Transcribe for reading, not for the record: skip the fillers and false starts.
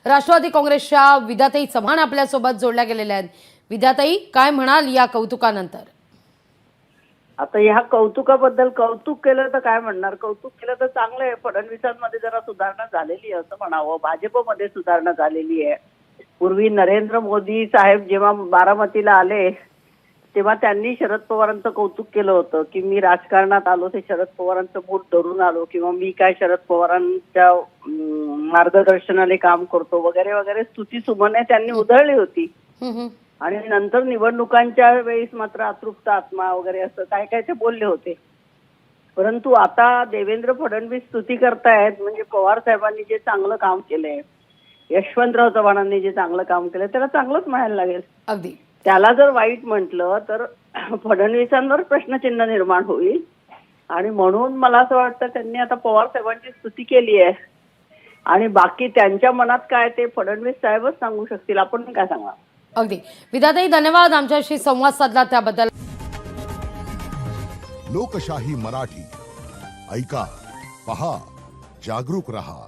राष्ट्रवादी काँग्रेसच्या विद्याताई चव्हाण आपल्यासोबत जोडल्या गेलेल्या आहेत। विद्याताई, काय म्हणाल या कौतुकानंतर? आता ह्या कौतुकाबद्दल कौतुक केलं तर काय म्हणणार, कौतुक केलं तर चांगलं आहे। फडणवीसांमध्ये जरा सुधारणा झालेली आहे असं म्हणावं, भाजपमध्ये सुधारणा झालेली आहे। पूर्वी नरेंद्र मोदी साहेब जेव्हा बारामतीला आले तेव्हा त्यांनी शरद पवारांचं कौतुक केलं होतं की मी राजकारणात आलो ते शरद पवारांचं बोट धरून आलो, किंवा मी काय शरद पवारांच्या मार्गदर्शनाने काम करतो वगैरे वगैरे स्तुती सुमने त्यांनी उधळली होती। आणि नंतर निवडणुकांच्या वेळेस मात्र अतृप्त आत्मा वगैरे असं काय काय ते बोलले होते। परंतु आता देवेंद्र फडणवीस स्तुती करतायत, म्हणजे पवार साहेबांनी जे चांगलं काम केलंय, यशवंतराव चव्हाणांनी जे चांगलं काम केलंय त्याला चांगलंच म्हणायला लागेल। अगदी त्याला जर वाईट म्हटलं तर फडणवीसांवर प्रश्नचिन्ह निर्माण होईल, आणि म्हणून मला असं वाटतं त्यांनी आता पवार साहेबांची स्तुती केली आहे, आणि बाकी त्यांच्या मनात काय ते फडणवीस साहेबच सांगू शकतील, आपण काय सांगणार। अगदी विद्याताई, धन्यवाद आमच्याशी संवाद साधला त्याबद्दल। लोकशाही मराठी ऐका, पहा, जागरूक रहा।